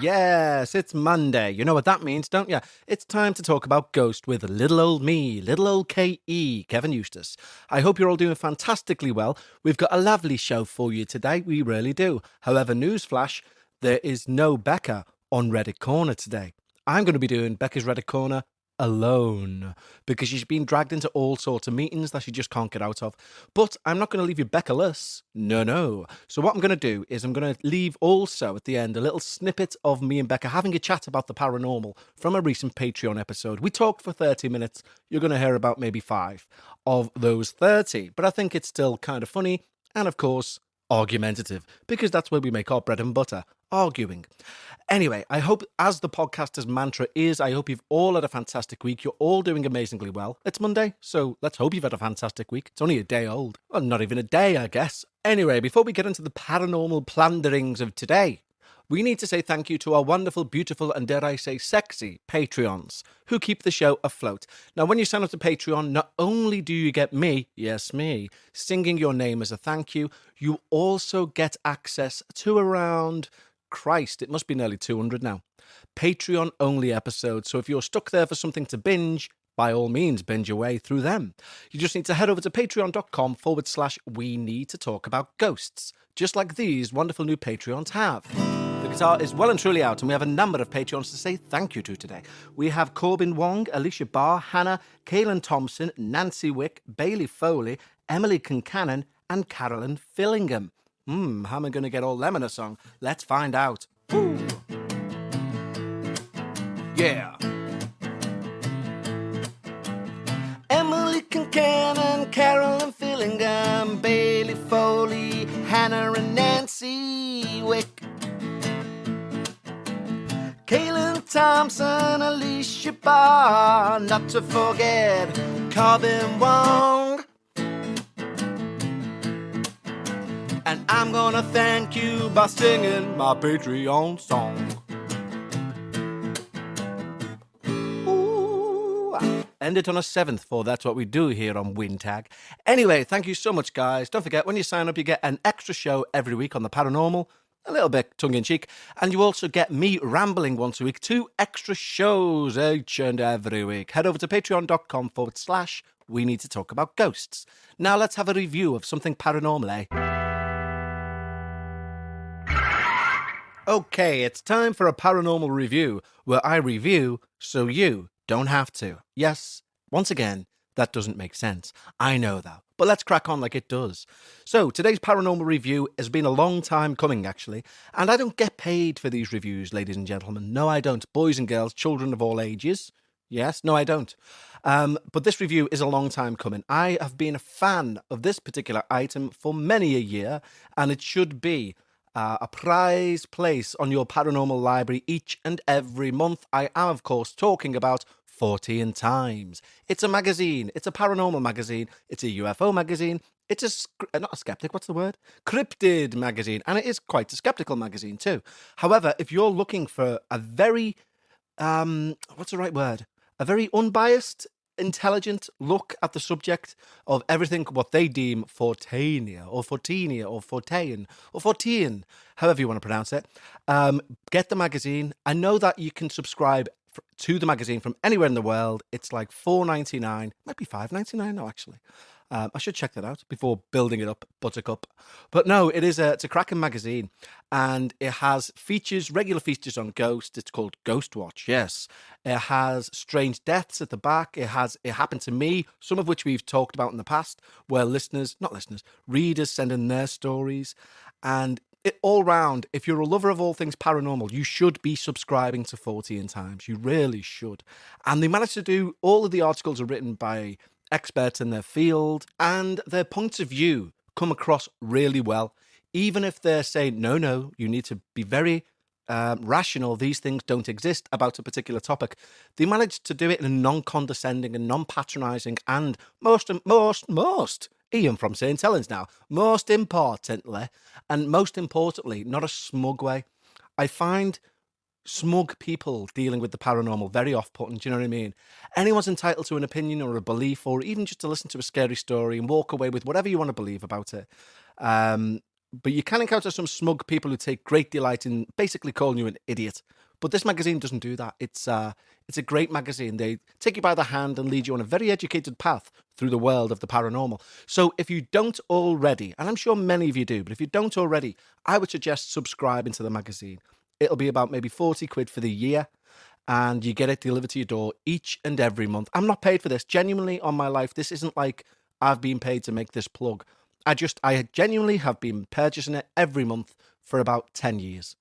Yes, it's Monday. You know what that means, don't you? It's time to talk about Ghost with little old me, little old K.E., Kevin Eustace. I hope you're all doing fantastically well. We've got a lovely show for you today. We really do. However, newsflash, there is no Bekah on Reddit Corner today. I'm going to be doing Becca's Reddit Corner alone because she's been dragged into all sorts of meetings that she just can't get out of. But I'm not going to leave you Becca-less. No. So what I'm going to do is I'm going to leave also at the end a little snippet of me and Bekah having a chat about the paranormal from a recent Patreon episode. We talked for 30 minutes. You're going to hear about maybe 5 of those 30. But I think it's still kind of funny and, of course, argumentative, because that's where we make our bread and butter, arguing. Anyway, I hope, as the podcaster's mantra is, I hope you've all had a fantastic week. You're all doing amazingly well. It's Monday, so let's hope you've had a fantastic week. It's only a day old. Well, not even a day, I guess. Anyway, before we get into the paranormal planderings of today, we need to say thank you to our wonderful, beautiful, and dare I say sexy Patreons who keep the show afloat. Now, when you sign up to Patreon, not only do you get me, yes, me, singing your name as a thank you, you also get access to around, Christ, it must be nearly 200 now, Patreon-only episodes. So if you're stuck there for something to binge, by all means, binge your way through them. You just need to head over to patreon.com/we need to talk about ghosts, just like these wonderful new Patreons have. The guitar is well and truly out, and we have a number of Patreons to say thank you to today. We have Corbin Wong, Alicia Barr, Hannah, Kaylin Thompson, Nancy Wick, Bailey Foley, Emily Concannon, and Carolyn Fillingham. How am I going to get all them in a song? Let's find out. Ooh. Yeah. Emily Concannon, Carolyn Fillingham, Bailey Foley, Hannah and Nancy Wick, Kaylin Thompson, Alicia Barr, not to forget Corbin Wong. And I'm gonna thank you by singing my Patreon song. Ooh, end it on a 7th for that's what we do here on Wintag. Anyway, thank you so much, guys. Don't forget, when you sign up, you get an extra show every week on the paranormal, a little bit tongue-in-cheek, and you also get me rambling once a week, 2 extra shows each and every week. Head over to patreon.com/we need to talk about ghosts. Now let's have a review of something paranormal, eh? Okay, it's time for a paranormal review, where I review so you don't have to. Yes, once again, that doesn't make sense. I know that, but let's crack on like it does. So, today's paranormal review has been a long time coming, actually, and I don't get paid for these reviews, ladies and gentlemen. No, I don't. Boys and girls, children of all ages. Yes, no, I don't. But this review is a long time coming. I have been a fan of this particular item for many a year, and it should be a prized place on your paranormal library each and every month. I am, of course, talking about Fortean Times. It's a magazine. It's a paranormal magazine. It's a UFO magazine. It's not a skeptic, what's the word? Cryptid magazine. And it is quite a skeptical magazine too. However, if you're looking for a very, what's the right word? A very unbiased, intelligent look at the subject of everything what they deem Forteania or Fortenia or Fortean or Fortean, however you want to pronounce it, get the magazine. I know that you can subscribe to the magazine from anywhere in the world. It's like $4.99, might be $5.99 now actually. I should check that out before building it up, Buttercup. But no, it's a cracking magazine, and it has regular features on ghosts. It's called Ghost Watch, yes. It has strange deaths at the back. It happened to me, some of which we've talked about in the past, where readers send in their stories. And all round, if you're a lover of all things paranormal, you should be subscribing to Fortean Times. You really should. And they managed to do, all of the articles are written by experts in their field, and their points of view come across really well. Even if they're saying, no, you need to be very rational, these things don't exist about a particular topic, they managed to do it in a non-condescending and non-patronising and most, Ian from St. Helens now, most importantly, not a smug way. I find smug people dealing with the paranormal very off-putting, do you know what I mean? Anyone's entitled to an opinion or a belief, or even just to listen to a scary story and walk away with whatever you want to believe about it. but you can encounter some smug people who take great delight in basically calling you an idiot. But this magazine doesn't do that. It's a great magazine. They take you by the hand and lead you on a very educated path through the world of the paranormal. So if you don't already, and I'm sure many of you do, but if you don't already, I would suggest subscribing to the magazine. It'll be about maybe 40 quid for the year, and you get it delivered to your door each and every month. I'm not paid for this. Genuinely, on my life, this isn't like I've been paid to make this plug. I genuinely have been purchasing it every month for about 10 years.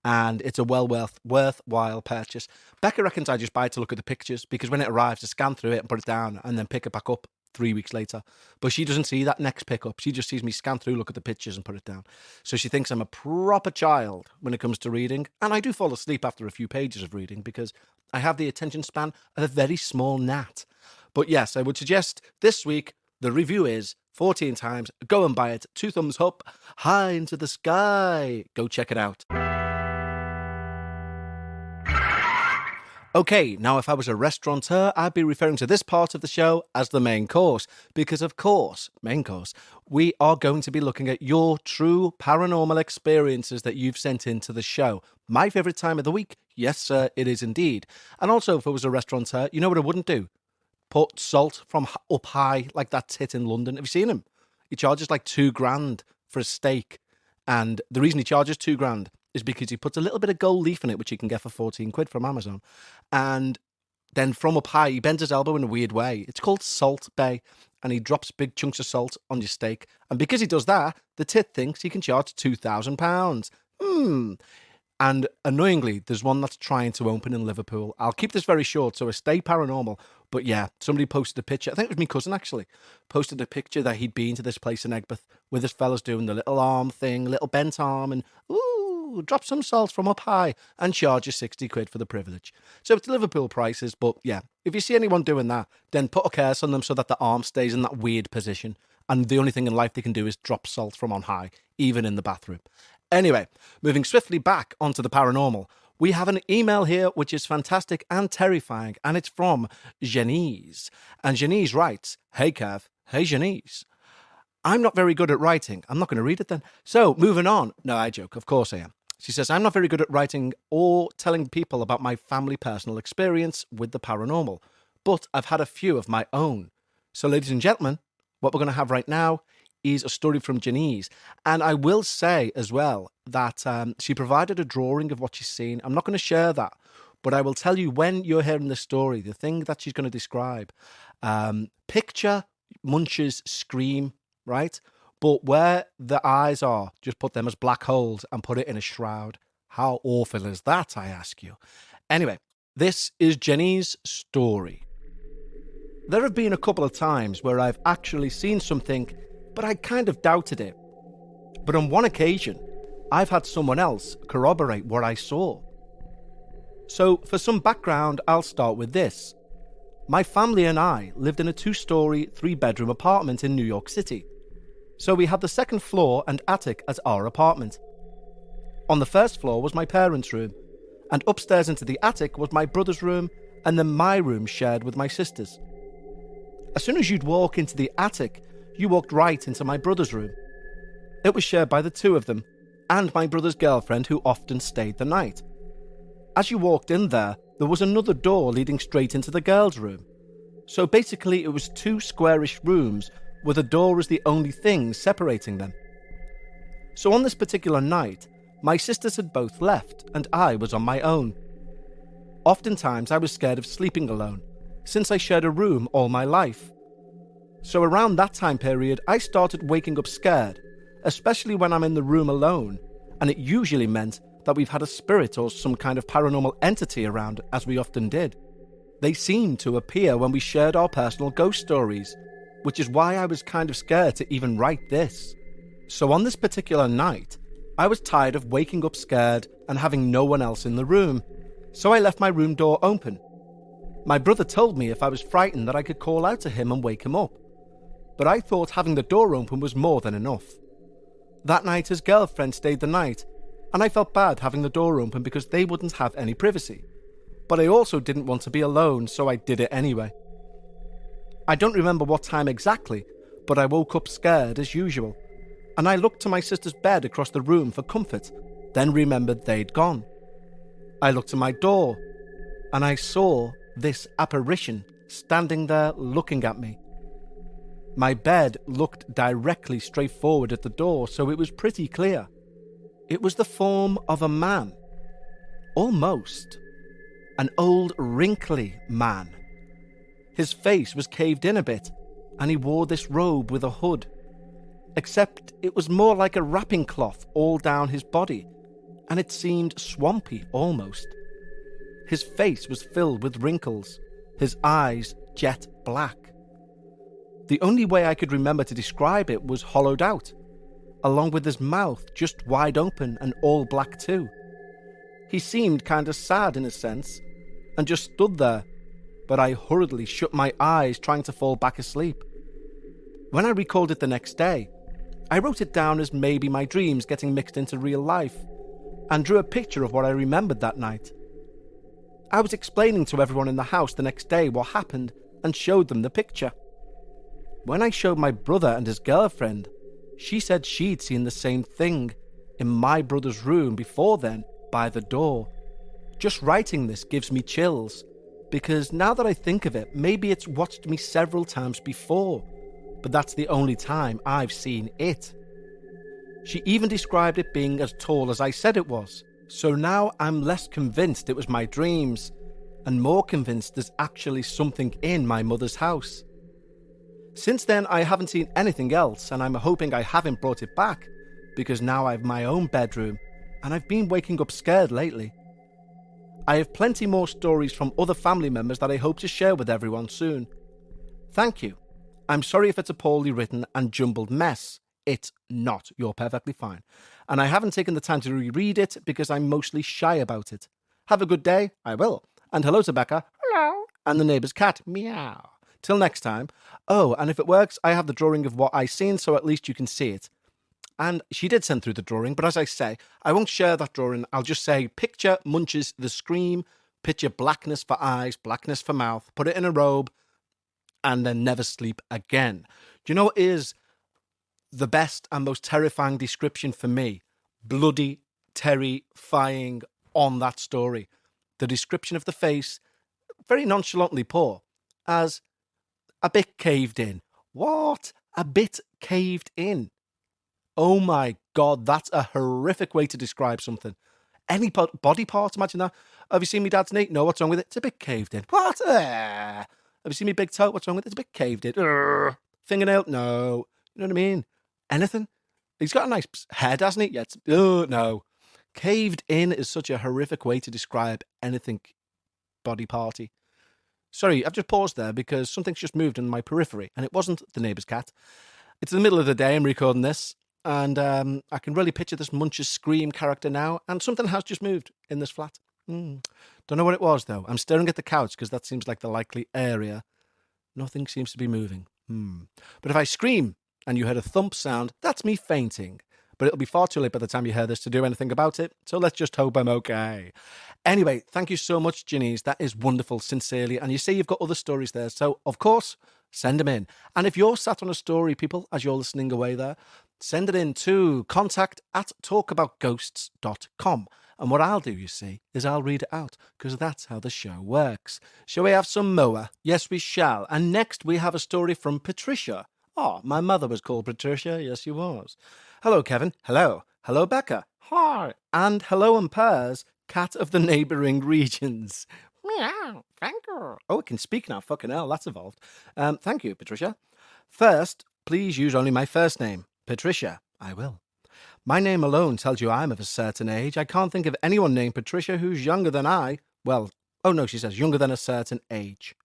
And it's a worthwhile purchase. Bekah reckons I just buy it to look at the pictures, because when it arrives, I scan through it and put it down and then pick it back up 3 weeks later. But she doesn't see that next pickup. She just sees me scan through, look at the pictures and put it down. So she thinks I'm a proper child when it comes to reading. And I do fall asleep after a few pages of reading because I have the attention span of a very small gnat. But yes, I would suggest this week the review is Fortean Times. Go and buy it. 2 thumbs up, high into the sky. Go check it out. Okay, now if I was a restaurateur, I'd be referring to this part of the show as the main course, because of course, main course, we are going to be looking at your true paranormal experiences that you've sent into the show. My favourite time of the week, yes sir, it is indeed. And also, if I was a restaurateur, you know what I wouldn't do? Put salt from up high like that tit in London. Have you seen him? He charges like $2,000 for a steak, and the reason he charges $2,000 is because he puts a little bit of gold leaf in it, which you can get for 14 quid from Amazon. And then from up high, he bends his elbow in a weird way. It's called Salt Bay. And he drops big chunks of salt on your steak. And because he does that, the tit thinks he can charge £2,000. And annoyingly, there's one that's trying to open in Liverpool. I'll keep this very short, so I stay paranormal. But yeah, somebody posted a picture. I think it was my cousin, actually. Posted a picture that he'd been to this place in Egbert with his fellas doing the little arm thing, little bent arm, and drop some salt from up high and charge you 60 quid for the privilege. So it's Liverpool prices, but yeah, if you see anyone doing that, then put a curse on them so that the arm stays in that weird position. And the only thing in life they can do is drop salt from on high, even in the bathroom. Anyway, moving swiftly back onto the paranormal, we have an email here which is fantastic and terrifying, and it's from Janice. And Janice writes, "Hey Kev, hey Janice. I'm not very good at writing." I'm not going to read it then. So, moving on. No, I joke. Of course I am. She says, "I'm not very good at writing or telling people about my family personal experience with the paranormal, but I've had a few of my own. So, ladies and gentlemen, what we're going to have right now is a story from Janice. And I will say as well that she provided a drawing of what she's seen. I'm not going to share that, but I will tell you when you're hearing the story, the thing that she's going to describe. Picture Munch's scream, right? But where the eyes are, just put them as black holes and put it in a shroud. How awful is that, I ask you? Anyway, this is Jenny's story. There have been a couple of times where I've actually seen something, but I kind of doubted it. But on one occasion, I've had someone else corroborate what I saw. So for some background, I'll start with this. My family and I lived in a 2-story, 3-bedroom apartment in New York City. So we had the second floor and attic as our apartment. On the first floor was my parents' room, and upstairs into the attic was my brother's room, and then my room shared with my sisters. As soon as you'd walk into the attic, you walked right into my brother's room. It was shared by the 2 of them, and my brother's girlfriend who often stayed the night. As you walked in there was another door leading straight into the girls' room. So basically it was 2 squarish rooms with a door as the only thing separating them. So on this particular night, my sisters had both left and I was on my own. Oftentimes I was scared of sleeping alone, since I shared a room all my life. So around that time period, I started waking up scared, especially when I'm in the room alone, and it usually meant that we've had a spirit or some kind of paranormal entity around, as we often did. They seemed to appear when we shared our personal ghost stories, which is why I was kind of scared to even write this. So on this particular night, I was tired of waking up scared and having no one else in the room, so I left my room door open. My brother told me if I was frightened that I could call out to him and wake him up, but I thought having the door open was more than enough. That night his girlfriend stayed the night, and I felt bad having the door open because they wouldn't have any privacy. But I also didn't want to be alone, so I did it anyway. I don't remember what time exactly, but I woke up scared as usual. and I looked to my sister's bed across the room for comfort, then remembered they'd gone. I looked to my door, and I saw this apparition standing there looking at me. My bed looked directly straight forward at the door, so it was pretty clear. It was the form of a man. Almost. An old, wrinkly man. His face was caved in a bit, and he wore this robe with a hood. Except it was more like a wrapping cloth all down his body, and it seemed swampy almost. His face was filled with wrinkles, his eyes jet black. The only way I could remember to describe it was hollowed out, along with his mouth just wide open and all black too. He seemed kind of sad in a sense, and just stood there, but I hurriedly shut my eyes trying to fall back asleep. When I recalled it the next day, I wrote it down as maybe my dreams getting mixed into real life, and drew a picture of what I remembered that night. I was explaining to everyone in the house the next day what happened and showed them the picture. When I showed my brother and his girlfriend, she said she'd seen the same thing in my brother's room before then, by the door. Just writing this gives me chills, because now that I think of it, maybe it's watched me several times before, but that's the only time I've seen it. She even described it being as tall as I said it was, so now I'm less convinced it was my dreams, and more convinced there's actually something in my mother's house. Since then, I haven't seen anything else, and I'm hoping I haven't brought it back, because now I have my own bedroom, and I've been waking up scared lately. I have plenty more stories from other family members that I hope to share with everyone soon. Thank you. I'm sorry if it's a poorly written and jumbled mess. It's not. You're perfectly fine. And I haven't taken the time to reread it because I'm mostly shy about it. Have a good day. I will. And hello to Bekah. Hello. And the neighbour's cat. Meow. Till next time. Oh, and if it works, I have the drawing of what I seen, so at least you can see it. And she did send through the drawing, but as I say, I won't share that drawing. I'll just say, picture Munch's The Scream, picture blackness for eyes, blackness for mouth, put it in a robe, and then never sleep again. Do you know what is the best and most terrifying description for me? Bloody terrifying on that story. The description of the face, very nonchalantly poor, as a bit caved in. What? A bit caved in. Oh my God, that's a horrific way to describe something. Any body part, imagine that. Have you seen me dad's knee? No, what's wrong with it? It's a bit caved in. What? Have you seen me big toe? What's wrong with it? It's a bit caved in. Fingernail? No. You know what I mean? Anything? He's got a nice head, hasn't he? Yeah, no. Caved in is such a horrific way to describe anything body party. Sorry, I've just paused there because something's just moved in my periphery, and it wasn't the neighbour's cat. It's the middle of the day, I'm recording this, and I can really picture this Munch's Scream character now, and something has just moved in this flat. Don't know what it was, though. I'm staring at the couch because that seems like the likely area. Nothing seems to be moving. But if I scream and you heard a thump sound, that's me fainting. But it'll be far too late by the time you hear this to do anything about it, so let's just hope I'm okay. Anyway, thank you so much, Ginny's. That is wonderful, sincerely. And you say you've got other stories there, so of course, send them in. And if you're sat on a story, people, as you're listening away there, send it in to contact@talkaboutghosts.com. And what I'll do, you see, is I'll read it out, because that's how the show works. Shall we have some Moa? Yes, we shall. And next we have a story from Patricia. Oh, my mother was called Patricia. Yes, she was. Hello, Kevin. Hello. Hello, Bekah. Hi. And hello in pairs, cat of the neighbouring regions. Meow. Thank you. Oh, it can speak now. Fucking hell, that's evolved. Thank you, Patricia. First, please use only my first name. Patricia. I will. My name alone tells you I'm of a certain age. I can't think of anyone named Patricia who's younger than I. Well, oh no, she says younger than a certain age.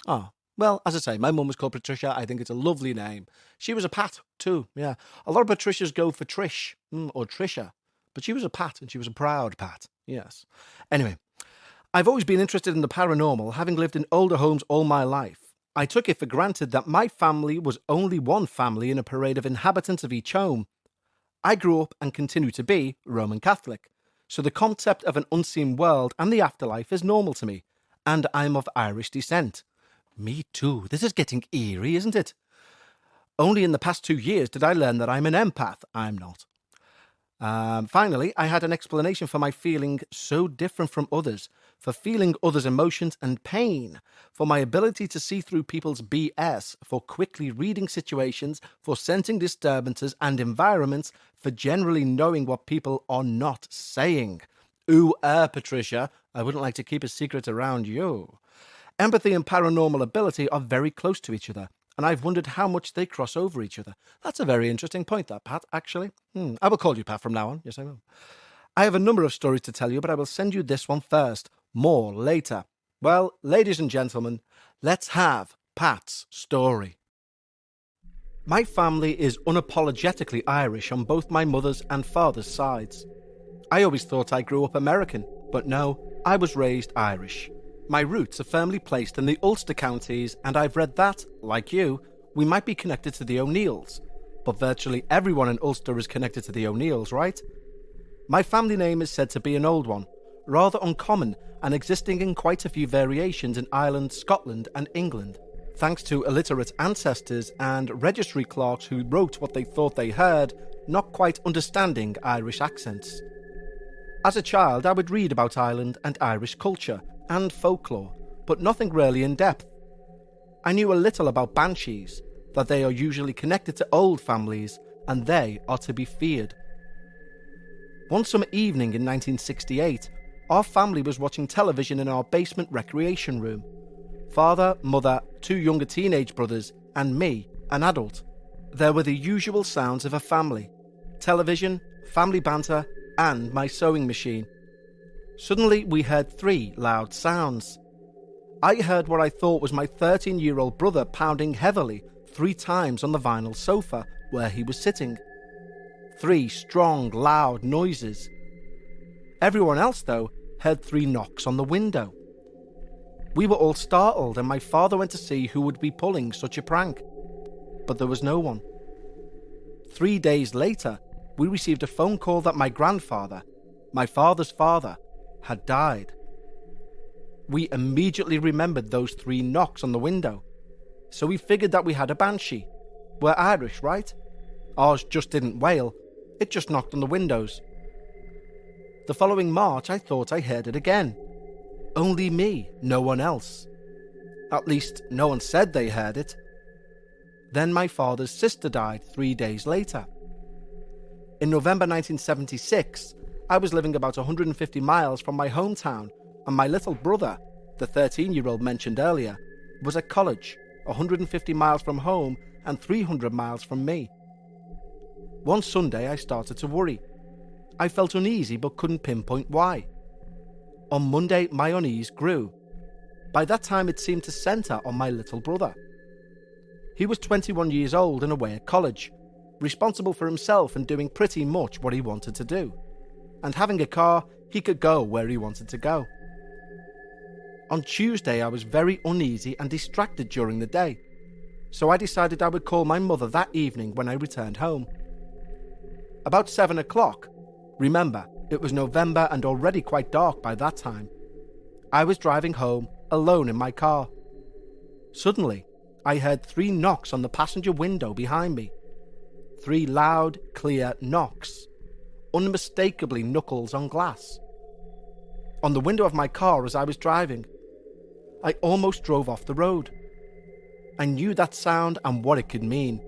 Oh, well, as I say, my mum was called Patricia. I think it's a lovely name. She was a Pat, too, yeah. A lot of Patricias go for Trish, or Trisha. But she was a Pat, and she was a proud Pat, yes. Anyway, I've always been interested in the paranormal, having lived in older homes all my life. I took it for granted that my family was only one family in a parade of inhabitants of each home. I grew up and continue to be Roman Catholic, so the concept of an unseen world and the afterlife is normal to me, and I'm of Irish descent. Me too. This is getting eerie, isn't it? Only in the past 2 years did I learn that I'm an empath. I'm not. Finally, I had an explanation for my feeling so different from others, for feeling others' emotions and pain, for my ability to see through people's BS, for quickly reading situations, for sensing disturbances and environments, for generally knowing what people are not saying. Ooh, Patricia, I wouldn't like to keep a secret around you. Empathy and paranormal ability are very close to each other, and I've wondered how much they cross over each other. That's a very interesting point, that, Pat, actually. I will call you Pat from now on. Yes, I will. I have a number of stories to tell you, but I will send you this one first. More later. Well, ladies and gentlemen, let's have Pat's story. My family is unapologetically Irish on both my mother's and father's sides. I always thought I grew up American, but no, I was raised Irish. My roots are firmly placed in the Ulster counties, and I've read that, like you, we might be connected to the O'Neills. But virtually everyone in Ulster is connected to the O'Neills, right? My family name is said to be an old one, rather uncommon and existing in quite a few variations in Ireland, Scotland and England, thanks to illiterate ancestors and registry clerks who wrote what they thought they heard, not quite understanding Irish accents. As a child, I would read about Ireland and Irish culture and folklore, but nothing really in depth. I knew a little about banshees, that they are usually connected to old families and they are to be feared. One summer evening in 1968, our family was watching television in our basement recreation room. Father, mother, 2 younger teenage brothers, and me, an adult. There were the usual sounds of a family: television, family banter, and my sewing machine. Suddenly we heard 3 loud sounds. I heard what I thought was my 13-year-old brother pounding heavily 3 times on the vinyl sofa where he was sitting. 3 strong, loud noises. Everyone else, though, heard 3 knocks on the window. We were all startled, and my father went to see who would be pulling such a prank. But there was no one. 3 days later, we received a phone call that my grandfather, my father's father, had died. We immediately remembered those 3 knocks on the window, so we figured that we had a banshee. We're Irish, right? Ours just didn't wail, it just knocked on the windows. The following March, I thought I heard it again. Only me, no one else. At least, no one said they heard it. Then my father's sister died 3 days later. In November 1976, I was living about 150 miles from my hometown, and my little brother, the 13-year-old mentioned earlier, was at college, 150 miles from home and 300 miles from me. One Sunday I started to worry. I felt uneasy but couldn't pinpoint why. On Monday my unease grew. By that time it seemed to centre on my little brother. He was 21 years old and away at college, responsible for himself and doing pretty much what he wanted to do. And having a car, he could go where he wanted to go. On Tuesday I was very uneasy and distracted during the day, so I decided I would call my mother that evening when I returned home. About 7 o'clock, remember, it was November and already quite dark by that time, I was driving home alone in my car. Suddenly, I heard 3 knocks on the passenger window behind me. 3 loud, clear knocks, unmistakably knuckles on glass. On the window of my car as I was driving, I almost drove off the road. I knew that sound and what it could mean.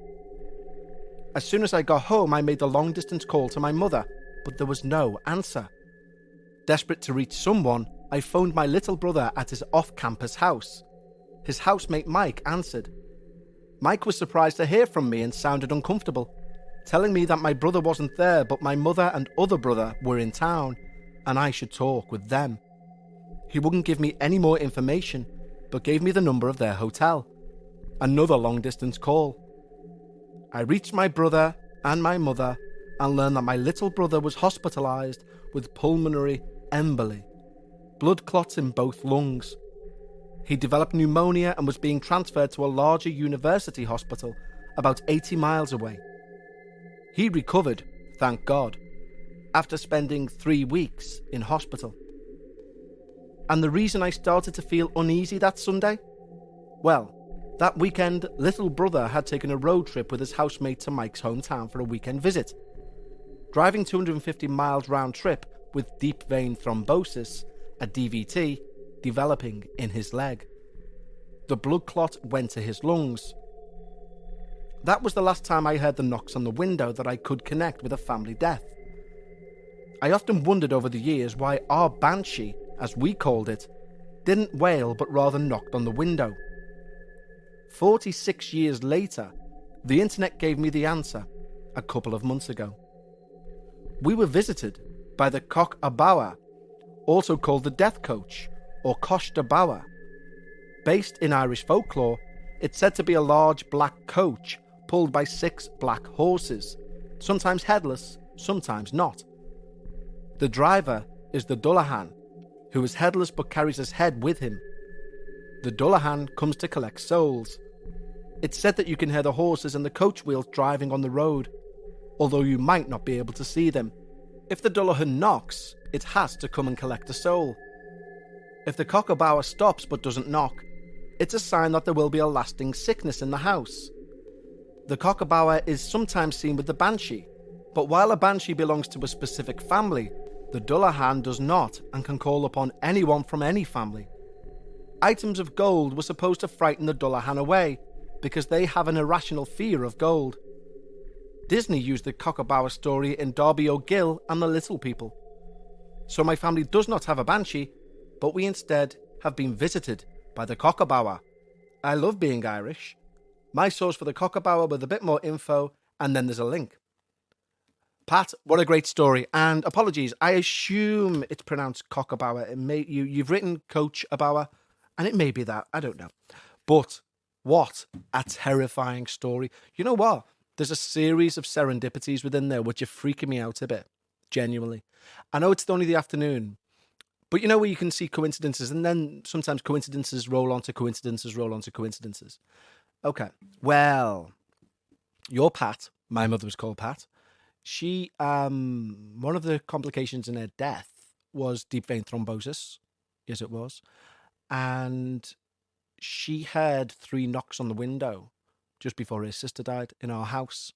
As soon as I got home, I made the long-distance call to my mother, but there was no answer. Desperate to reach someone, I phoned my little brother at his off-campus house. His housemate Mike answered. Mike was surprised to hear from me and sounded uncomfortable, telling me that my brother wasn't there but my mother and other brother were in town and I should talk with them. He wouldn't give me any more information, but gave me the number of their hotel. Another long-distance call. I reached my brother and my mother and learned that my little brother was hospitalized with pulmonary emboly, blood clots in both lungs. He developed pneumonia and was being transferred to a larger university hospital about 80 miles away. He recovered, thank God, after spending 3 weeks in hospital. And the reason I started to feel uneasy that Sunday? Well, That weekend, little brother had taken a road trip with his housemate to Mike's hometown for a weekend visit. Driving 250 miles round trip with deep vein thrombosis, a DVT, developing in his leg. The blood clot went to his lungs. That was the last time I heard the knocks on the window that I could connect with a family death. I often wondered over the years why our Banshee, as we called it, didn't wail but rather knocked on the window. 46 years later, the internet gave me the answer a couple of months ago. We were visited by the Cock a Bower, also called the Death Coach, or Cosh da Bower. Based in Irish folklore, it's said to be a large black coach pulled by 6 black horses, sometimes headless, sometimes not. The driver is the Dullahan, who is headless but carries his head with him. The Dullahan comes to collect souls. It's said that you can hear the horses and the coach wheels driving on the road, although you might not be able to see them. If the Dullahan knocks, it has to come and collect a soul. If the Cock a Bower stops but doesn't knock, it's a sign that there will be a lasting sickness in the house. The Cock a Bower is sometimes seen with the Banshee, but while a Banshee belongs to a specific family, the Dullahan does not and can call upon anyone from any family. Items of gold were supposed to frighten the Dullahan away, because they have an irrational fear of gold. Disney used the Cock a Bower story in Darby O'Gill and the Little People. So my family does not have a Banshee, but we instead have been visited by the Cock a Bower. I love being Irish. My source for the Cock a Bower with a bit more info, and then there's a link. Pat, what a great story, and apologies, I assume it's pronounced Cock a Bower. You've written Coach a Bower, and it may be that, I don't know. But what a terrifying story. You know what? There's a series of serendipities within there which are freaking me out a bit, genuinely. I know it's only the afternoon, but you know where you can see coincidences, and then sometimes coincidences roll onto coincidences, roll onto coincidences. Okay, well, your Pat, my mother was called Pat, she, one of the complications in her death was deep vein thrombosis. Yes, it was. And she heard 3 knocks on the window just before her sister died in our house.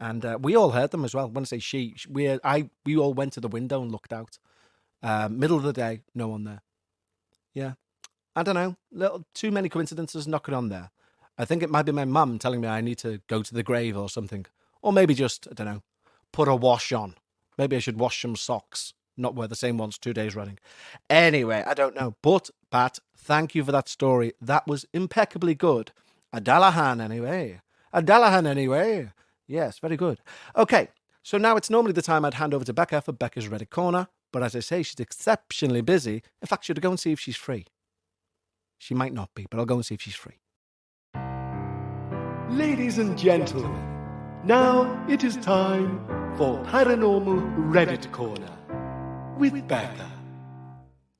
And we all heard them as well. When I say we all went to the window and looked out. Middle of the day, no one there. Yeah. I don't know. Too many coincidences knocking on there. I think it might be my mum telling me I need to go to the grave or something. Or maybe just, I don't know, put a wash on. Maybe I should wash some socks. Not wear the same ones 2 days running. Anyway, I don't know. But, Pat, thank you for that story. That was impeccably good. A Dallahan anyway. A Dallahan anyway. Yes, very good. Okay, so now it's normally the time I'd hand over to Bekah for Bekah's Reddit Corner. But as I say, she's exceptionally busy. In fact, should I go and see if she's free? She might not be, but I'll go and see if she's free. Ladies and gentlemen, now it is time for Paranormal Reddit Corner with Bekah.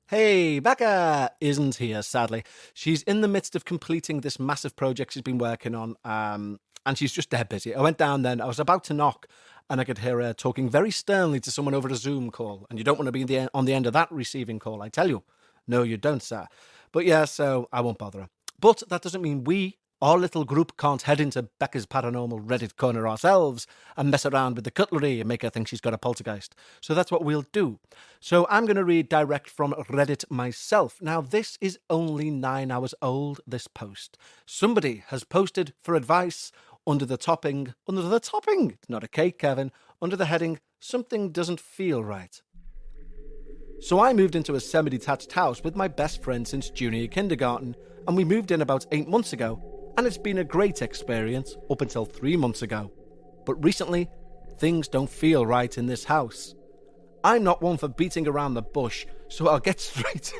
Hey, Bekah isn't here, sadly. She's in the midst of completing this massive project she's been working on, and she's just dead busy. I went down then, I was about to knock, and I could hear her talking very sternly to someone over a Zoom call, and you don't want to be on the end of that receiving call, I tell you. No, you don't, sir. But yeah, so I won't bother her. But that doesn't mean our little group, can't head into Bekah's Paranormal Reddit Corner ourselves and mess around with the cutlery and make her think she's got a poltergeist. So that's what we'll do. So I'm going to read direct from Reddit myself. Now, this is only 9 hours old, this post. Somebody has posted for advice under the topping, it's not a cake, Kevin, under the heading, something doesn't feel right. So I moved into a semi-detached house with my best friend since junior kindergarten, and we moved in about 8 months ago. And it's been a great experience up until 3 months ago. But recently, things don't feel right in this house. I'm not one for beating around the bush, so I'll get straight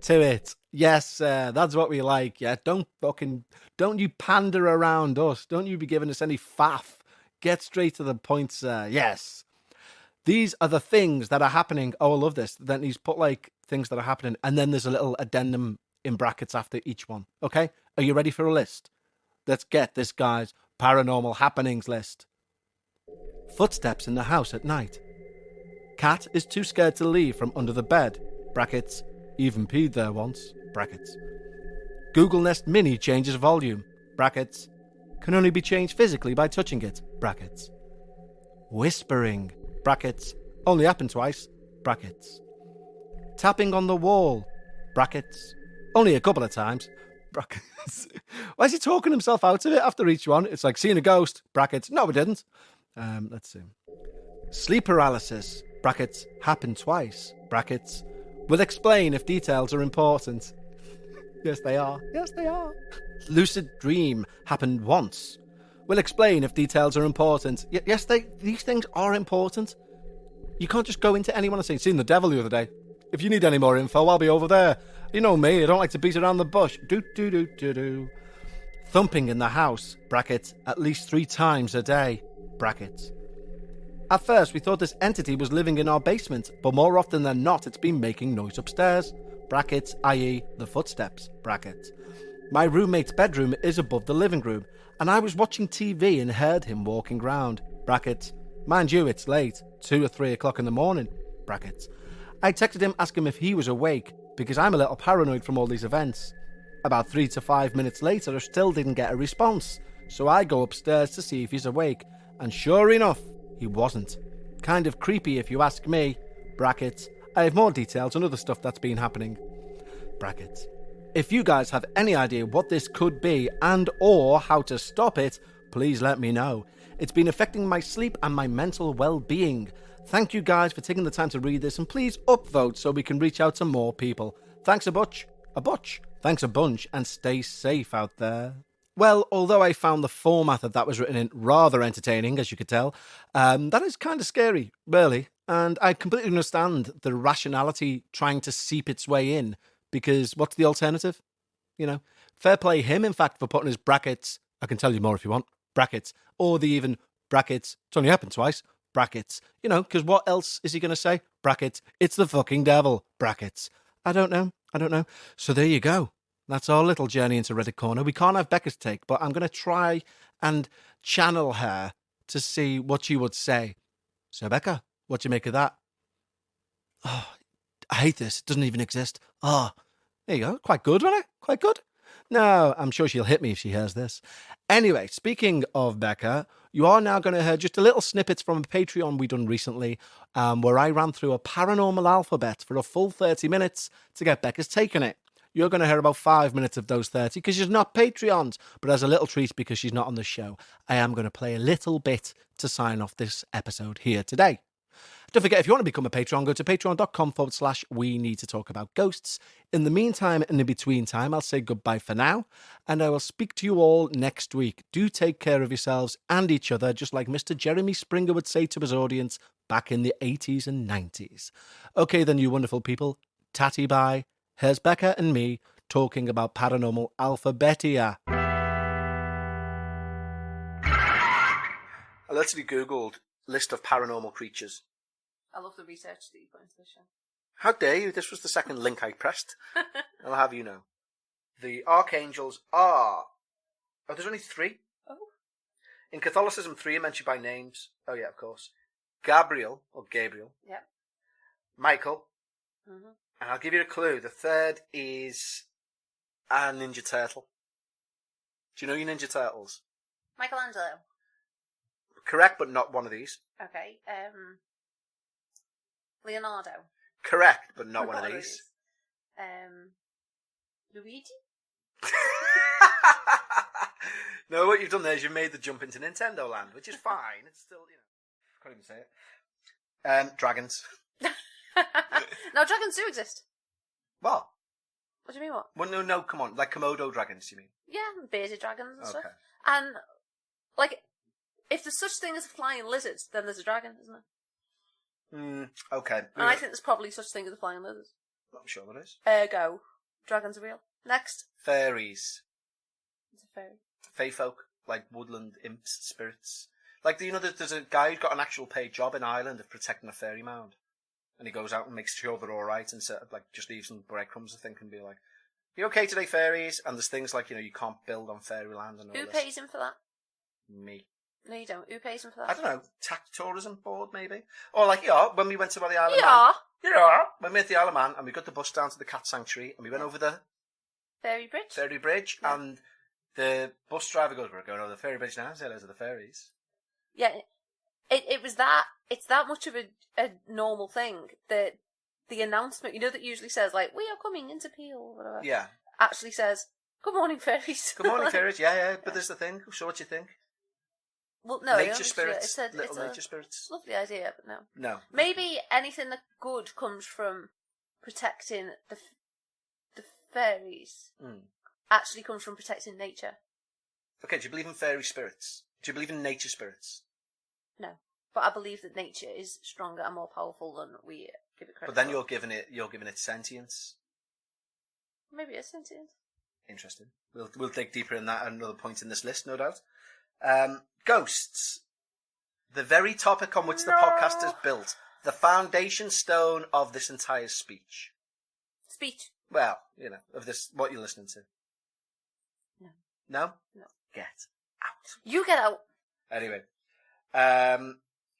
to it. Yes, that's what we like. Yeah, don't you pander around us. Don't you be giving us any faff. Get straight to the point, sir. Yes. These are the things that are happening. Oh, I love this. Then he's put like things that are happening, and then there's a little addendum in brackets after each one. Okay? Are you ready for a list? Let's get this guy's paranormal happenings list. Footsteps in the house at night. Cat is too scared to leave from under the bed. Brackets, even peed there once. brackets. Google Nest Mini changes volume, brackets. Can only be changed physically by touching it, brackets. Whispering, brackets. Only happened twice, brackets. Tapping on the wall, brackets. Only a couple of times, brackets. Why is he talking himself out of it after each one? It's like seeing a ghost, brackets. No, we didn't. Let's see. Sleep paralysis, brackets. Happened twice, brackets. Will explain if details are important. Yes, they are. Yes, they are. Lucid dream happened once. Will explain if details are important. Yes, these things are important. You can't just go into anyone and say, seen the devil the other day. If you need any more info, I'll be over there. You know me, I don't like to beat around the bush. Do. Thumping in the house, brackets, at least 3 times a day, brackets. At first, we thought this entity was living in our basement, but more often than not, it's been making noise upstairs, brackets, i.e. the footsteps, brackets. My roommate's bedroom is above the living room, and I was watching TV and heard him walking round, brackets. Mind you, it's late, 2 or 3 o'clock in the morning, brackets. I texted him asking him if he was awake, because I'm a little paranoid from all these events. About 3 to 5 minutes later, I still didn't get a response, so I go upstairs to see if he's awake, and sure enough, he wasn't. Kind of creepy if you ask me, brackets. I have more details on other stuff that's been happening, brackets. If you guys have any idea what this could be and or how to stop it, please let me know. It's been affecting my sleep and my mental well-being. Thank you guys for taking the time to read this, and please upvote so we can reach out to more people. Thanks a bunch. Thanks a bunch, and stay safe out there. Well, although I found the format that was written in rather entertaining, as you could tell, that is kind of scary, really. And I completely understand the rationality trying to seep its way in, because what's the alternative? You know, fair play him, in fact, for putting his brackets, I can tell you more if you want, brackets, or the even brackets, it's only happened twice, brackets. You know, because what else is he going to say? Brackets, it's the fucking devil, brackets. I don't know. So there you go. That's our little journey into Reddit Corner. We can't have Bekah's take, but I'm going to try and channel her to see what she would say. So, Bekah, what do you make of that? Oh, I hate this. It doesn't even exist. Oh, there you go. Quite good, wasn't it? Quite good. No, I'm sure she'll hit me if she hears this. Anyway, speaking of Bekah, you are now going to hear just a little snippets from a Patreon we done recently, where I ran through a paranormal alphabet for a full 30 minutes to get Bekah's take on it. You're going to hear about 5 minutes of those 30 because she's not Patreons. But as a little treat, because she's not on the show, I am going to play a little bit to sign off this episode here today. Don't forget, if you want to become a Patreon, go to patreon.com/we need to talk about ghosts. In the meantime and in between time, I'll say goodbye for now, and I will speak to you all next week. Do take care of yourselves and each other, just like Mr. Jeremy Springer would say to his audience back in the 80s and 90s. Okay then, you wonderful people, tatty bye. Here's Bekah and me talking about paranormal alphabetia. I literally Googled list of paranormal creatures. I love the research that you put into the show. How dare you? This was the second link I pressed. I'll have you know. The archangels are... Oh, there's only 3. Oh. In Catholicism, 3 are mentioned by names. Oh, yeah, of course. Gabriel, or Gabriel. Yep. Michael. Mm-hmm. And I'll give you a clue. The 3rd is a Ninja Turtle. Do you know your Ninja Turtles? Michelangelo. Correct, but not one of these. Okay. Leonardo. Correct, but not one of these. Luigi? No, what you've done there is you've made the jump into Nintendo Land, which is fine. It's still, you know, can't even say it. Dragons. No, dragons do exist. What? What do you mean, what? Well, no, come on. Like Komodo dragons, you mean? Yeah, bearded dragons and stuff. Okay. And, like, if there's such thing as a flying lizard, then there's a dragon, isn't there? Okay. And I think there's probably such thing as a flying lizard. I'm sure there is. Ergo, dragons are real. Next. Fairies. It's a fairy. Fae folk, like woodland imps, spirits. Like, you know, there's a guy who's got an actual paid job in Ireland of protecting a fairy mound. And he goes out and makes sure they're alright and sort of, like, just leaves some breadcrumbs, I think, and be like, you okay today, fairies? And there's things like, you know, you can't build on fairyland and all Who this. pays him for that? Me. No, you don't. Who pays him for that? I don't know. Tax tourism board, maybe? Or like, yeah, when we went to the Isle of Man. Yeah. Yeah. When we went to the Isle of Man and we got the bus down to the cat sanctuary and we went over the Fairy bridge. Fairy bridge, Yeah. and the bus driver goes, "We're going over the fairy bridge now. Say hello to the fairies." Yeah, it was that. It's that much of a normal thing that the announcement, that usually says like "We are coming into Peel" or whatever. Yeah. Actually says "Good morning, fairies." Good morning, fairies. Yeah. But there's the thing. So what do you think? Well, no, Nature spirits, it's little a nature spirits. lovely idea, but no. No. Maybe anything that good comes from protecting the fairies actually comes from protecting nature. Okay, do you believe in fairy spirits? Do you believe in nature spirits? No, but I believe that nature is stronger and more powerful than we give it credit. But then for. you're giving it sentience. Maybe it's sentient. Interesting. We'll dig deeper in that at another point in this list, no doubt. Ghosts. The very topic on which the podcast is built. The foundation stone of this entire speech. Speech. Well, of this, what you're listening to. No. No? No. Get out. You get out. Anyway.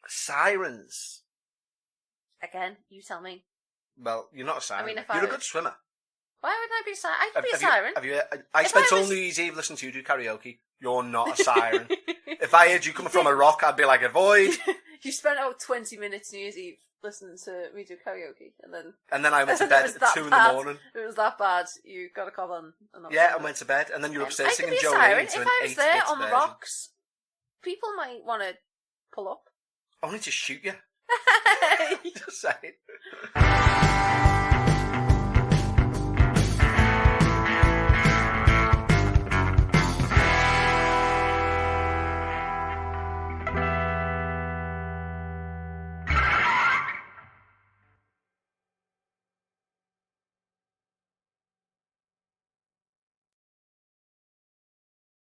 Sirens. Again, you tell me. Well, you're not a siren. I mean, if you're I a good swimmer. Why would I be a siren? I could be a siren. I If spent I all was- New Year's Eve listening to you do karaoke. You're not a siren. If I heard you coming from a rock, I'd be like, avoid. You spent about 20 minutes New Year's Eve listening to me do karaoke, and then I went to It bed was at that 2 in bad. the morning. It was that bad. You got a cob on. And Yeah, I went to bed, and then you were upstairs I could singing be a Jolene siren. to If an I was 8-bit there on the version. rocks, people might want to pull up. Only to shoot you. Just saying.